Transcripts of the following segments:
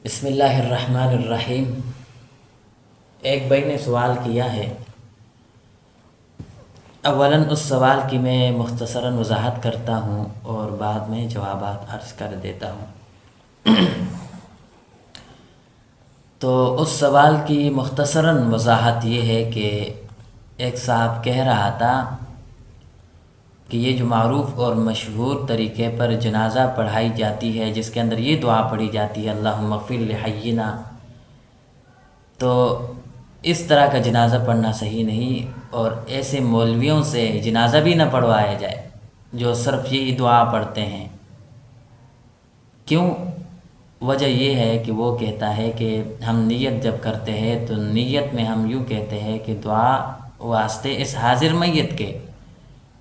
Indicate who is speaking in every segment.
Speaker 1: بسم اللہ الرحمن الرحیم۔ ایک بھائی نے سوال کیا ہے۔ اولاً اس سوال کی میں مختصراً وضاحت کرتا ہوں اور بعد میں جوابات عرض کر دیتا ہوں۔ تو اس سوال کی مختصراً وضاحت یہ ہے کہ ایک صاحب کہہ رہا تھا کہ یہ جو معروف اور مشہور طریقے پر جنازہ پڑھائی جاتی ہے، جس کے اندر یہ دعا پڑھی جاتی ہے اللہم اغفر لحینا، تو اس طرح کا جنازہ پڑھنا صحیح نہیں، اور ایسے مولویوں سے جنازہ بھی نہ پڑھوایا جائے جو صرف یہی دعا پڑھتے ہیں۔ کیوں؟ وجہ یہ ہے کہ وہ کہتا ہے کہ ہم نیت جب کرتے ہیں تو نیت میں ہم یوں کہتے ہیں کہ دعا واسطے اس حاضر میت کے،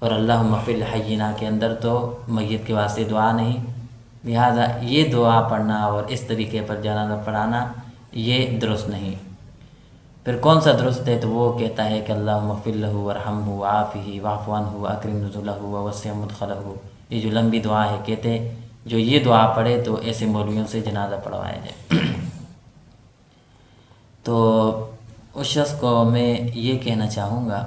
Speaker 1: اور اللہم اغفر لحینا کے اندر تو میت کے واسطے دعا نہیں، لہذا یہ دعا پڑھنا اور اس طریقے پر جنازہ پڑھانا یہ درست نہیں۔ پھر کون سا درست ہے؟ تو وہ کہتا ہے کہ اللہم اغفر لہ ورحمہ وعافہ واعف عنہ واکرم نزلہ ووسع مدخلہ، یہ جو لمبی دعا ہے، کہتے جو یہ دعا پڑھے تو ایسے مولویوں سے جنازہ پڑھوایا جائے۔ تو اس شخص کو میں یہ کہنا چاہوں گا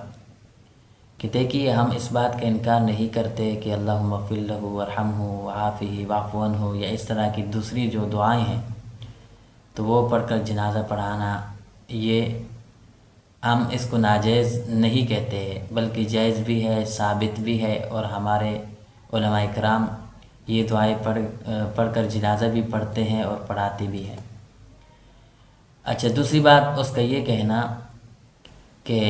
Speaker 1: کہ دیکھیے، ہم اس بات کا انکار نہیں کرتے کہ اللہم اغفر لہ ورحمہ وعافہ واعف عنہ یا اس طرح کی دوسری جو دعائیں ہیں تو وہ پڑھ کر جنازہ پڑھانا، یہ ہم اس کو ناجائز نہیں کہتے ہیں، بلکہ جائز بھی ہے، ثابت بھی ہے، اور ہمارے علماء کرام یہ دعائیں پڑھ کر جنازہ بھی پڑھتے ہیں اور پڑھاتے بھی ہیں۔ اچھا، دوسری بات اس کا یہ کہنا کہ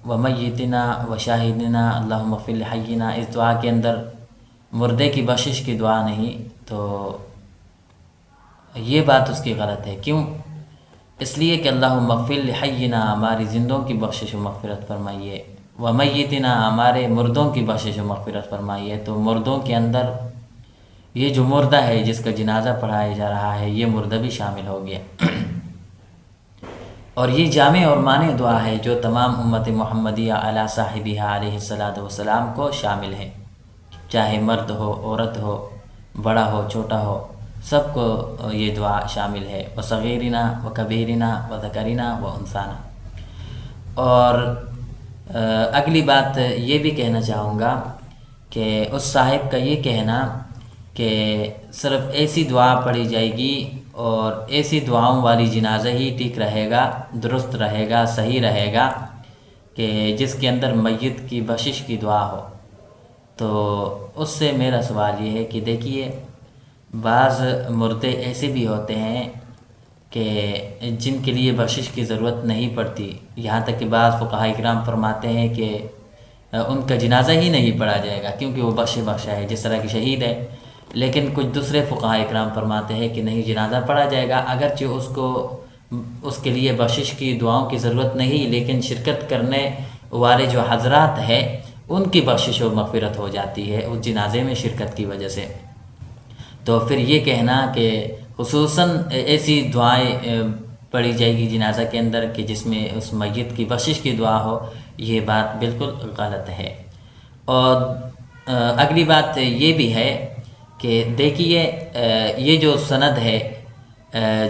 Speaker 1: ومیتنا وشاہدنا اللہم اغفر لحینا، اس دعا کے اندر مردے کی بخشش کی دعا نہیں، تو یہ بات اس کی غلط ہے۔ کیوں؟ اس لیے کہ اللہم اغفر لحینا ہماری زندوں کی بخشش و مغفرت فرمائیے، ومیتنا ہمارے مردوں کی بخشش و مغفرت فرمائیے، تو مردوں کے اندر یہ جو مردہ ہے جس کا جنازہ پڑھایا جا رہا ہے، یہ مردہ بھی شامل ہو گیا، اور یہ جامع اور مانع دعا ہے جو تمام امت محمدیہ علی صاحبہ علیہ الصلاۃ والسلام کو شامل ہے، چاہے مرد ہو، عورت ہو، بڑا ہو، چھوٹا ہو، سب کو یہ دعا شامل ہے، وصغیرنا وکبیرنا وذکرنا وانثانا۔ اور اگلی بات یہ بھی کہنا چاہوں گا کہ اس صاحب کا یہ کہنا کہ صرف ایسی دعا پڑھی جائے گی اور ایسی دعاؤں والی جنازہ ہی ٹھیک رہے گا، درست رہے گا، صحیح رہے گا، کہ جس کے اندر میت کی بخشش کی دعا ہو، تو اس سے میرا سوال یہ ہے کہ دیکھیے، بعض مردے ایسے بھی ہوتے ہیں کہ جن کے لیے بخشش کی ضرورت نہیں پڑتی، یہاں تک کہ بعض فقہاء کرام فرماتے ہیں کہ ان کا جنازہ ہی نہیں پڑھا جائے گا کیونکہ وہ بخشا ہے، جس طرح کہ شہید ہے۔ لیکن کچھ دوسرے فقہاء کرام فرماتے ہیں کہ نہیں، جنازہ پڑھا جائے گا، اگرچہ اس کے لیے بخشش کی دعاؤں کی ضرورت نہیں، لیکن شرکت کرنے والے جو حضرات ہیں ان کی بخشش و مغفرت ہو جاتی ہے اس جنازے میں شرکت کی وجہ سے۔ تو پھر یہ کہنا کہ خصوصاً ایسی دعائیں پڑھی جائے گی جنازہ کے اندر کہ جس میں اس میت کی بخشش کی دعا ہو، یہ بات بالکل غلط ہے۔ اور اگلی بات یہ بھی ہے کہ دیکھیے، یہ جو سند ہے،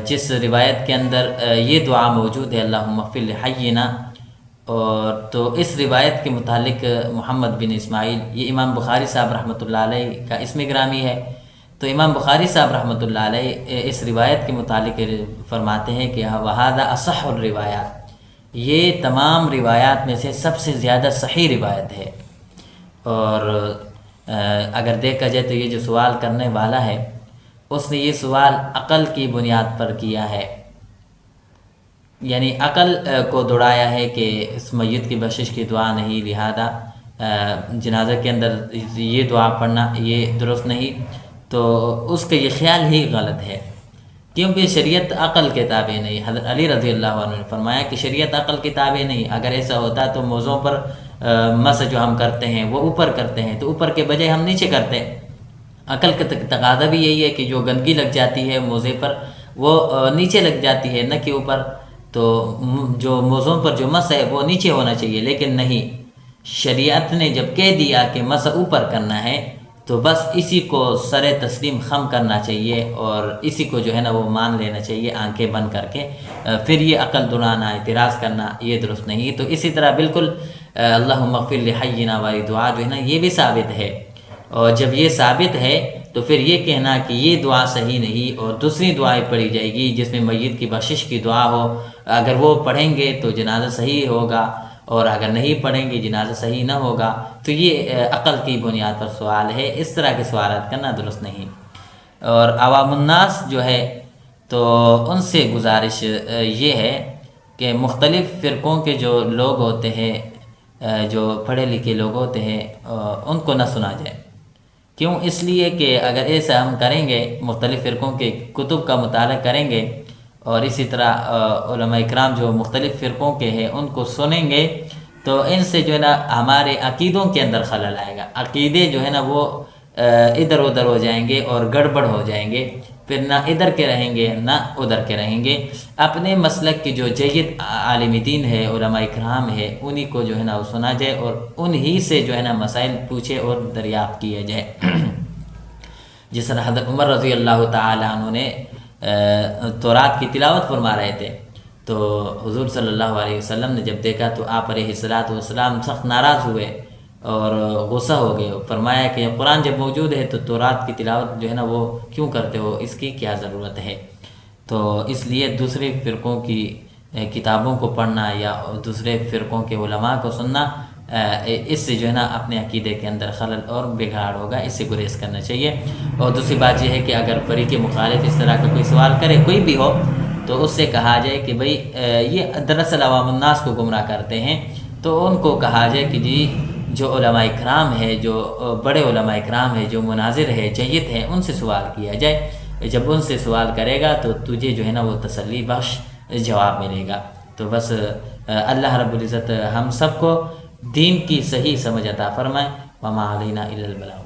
Speaker 1: جس روایت کے اندر یہ دعا موجود ہے اللہم اغفر لحینا، اور تو اس روایت کے متعلق محمد بن اسماعیل، یہ امام بخاری صاحب رحمۃ اللہ علیہ کا اسم گرامی ہے، تو امام بخاری صاحب رحمۃ اللہ علیہ اس روایت کے متعلق فرماتے ہیں کہ وَهَذَا أَصَحُّ الرِّوَایَاتِ، یہ تمام روایات میں سے سب سے زیادہ صحیح روایت ہے۔ اور اگر دیکھا جائے تو یہ جو سوال کرنے والا ہے اس نے یہ سوال عقل کی بنیاد پر کیا ہے، یعنی عقل کو دوڑایا ہے کہ اس میت کی بخشش کی دعا نہیں، لہذا جنازہ کے اندر یہ دعا پڑھنا یہ درست نہیں، تو اس کا یہ خیال ہی غلط ہے، کیونکہ شریعت عقل کے تابع نہیں۔ حضرت علی رضی اللہ عنہ نے فرمایا کہ شریعت عقل کے تابع نہیں، اگر ایسا ہوتا تو موزوں پر مسح جو ہم کرتے ہیں وہ اوپر کرتے ہیں، تو اوپر کے بجائے ہم نیچے کرتے۔ عقل کا تقاضا بھی یہی ہے کہ جو گندگی لگ جاتی ہے موزے پر وہ نیچے لگ جاتی ہے، نہ کہ اوپر، تو جو موزوں پر جو مسح ہے وہ نیچے ہونا چاہیے، لیکن نہیں، شریعت نے جب کہہ دیا کہ مسح اوپر کرنا ہے تو بس اسی کو سر تسلیم خم کرنا چاہیے اور اسی کو جو ہے نا وہ مان لینا چاہیے آنکھیں بند کر کے، پھر یہ عقل دڑانا، اعتراض کرنا یہ درست نہیں۔ تو اسی طرح بالکل اللہم اغفر لحینا والی دعا جو ہے نا یہ بھی ثابت ہے، اور جب یہ ثابت ہے تو پھر یہ کہنا کہ یہ دعا صحیح نہیں اور دوسری دعائیں پڑھی جائے گی جس میں میت کی بخشش کی دعا ہو، اگر وہ پڑھیں گے تو جنازہ صحیح ہوگا، اور اگر نہیں پڑھیں گے جنازہ صحیح نہ ہوگا، تو یہ عقل کی بنیاد پر سوال ہے، اس طرح کے سوالات کرنا درست نہیں۔ اور عوام الناس جو ہے تو ان سے گزارش یہ ہے کہ مختلف فرقوں کے جو لوگ ہوتے ہیں، جو پڑھے لکھے لوگ ہوتے ہیں، ان کو نہ سنا جائے۔ کیوں؟ اس لیے کہ اگر ایسا ہم کریں گے، مختلف فرقوں کے کتب کا مطالعہ کریں گے اور اسی طرح علماء اکرام جو مختلف فرقوں کے ہیں ان کو سنیں گے، تو ان سے جو ہے نا ہمارے عقیدوں کے اندر خلل آئے گا، عقیدے جو ہے نا وہ ادھر ادھر ہو جائیں گے اور گڑبڑ ہو جائیں گے، پھر نہ ادھر کے رہیں گے نہ ادھر کے رہیں گے۔ اپنے مسلک کی جو جید عالم دین ہے، علماء اکرام ہے، انہی کو جو ہے نا وہ سنا جائے اور انہی سے جو ہے نا مسائل پوچھے اور دریافت کیے جائے۔ جس طرح حضرت عمر رضی اللہ تعالی عنہ نے تورات کی تلاوت فرما رہے تھے، تو حضور صلی اللہ علیہ وسلم نے جب دیکھا تو آپ علیہ الصلاۃ سخت ناراض ہوئے اور غصہ ہو گئے، فرمایا کہ قرآن جب موجود ہے تو تورات کی تلاوت جو ہے نا وہ کیوں کرتے ہو، اس کی کیا ضرورت ہے؟ تو اس لیے دوسرے فرقوں کی کتابوں کو پڑھنا یا دوسرے فرقوں کے علماء کو سننا، اس سے جو ہے نا اپنے عقیدے کے اندر خلل اور بگاڑ ہوگا، اس سے گریز کرنا چاہیے۔ اور دوسری بات یہ ہے کہ اگر فریق مخالف اس طرح کا کوئی سوال کرے، کوئی بھی ہو، تو اس سے کہا جائے کہ بھئی یہ دراصل عوام الناس کو گمراہ کرتے ہیں، تو ان کو کہا جائے کہ جی جو علماء اکرام ہے، جو بڑے علماء اکرام ہے، جو مناظر ہے، جید ہے، ان سے سوال کیا جائے۔ جب ان سے سوال کرے گا تو تجھے جو ہے نا وہ تسلی بخش جواب ملے گا۔ تو بس اللہ رب العزت ہم سب کو دین کی صحیح سمجھ عطا فرمائے۔ وما علینا الا البلاغ۔